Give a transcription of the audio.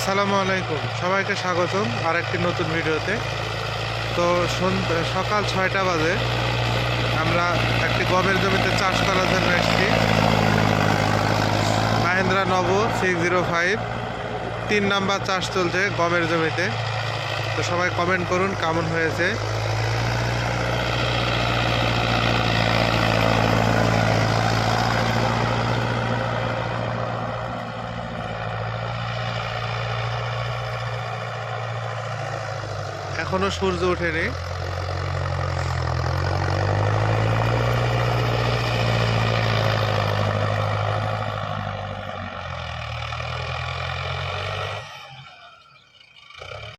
আসসালামু আলাইকুম, সবাইকে স্বাগতম আরেকটি নতুন ভিডিওতে। তো সকাল 6টা বাজে আমরা একটি গমের জমিতে চাষ করার জন্য এসেছি। মাহিন্দ্রা নবো 605 3 নাম্বার চাষ চলছে গমের জমিতে। তো সবাই কমেন্ট করুন কেমন হয়েছে। এখনো সূর্য ওঠেনি।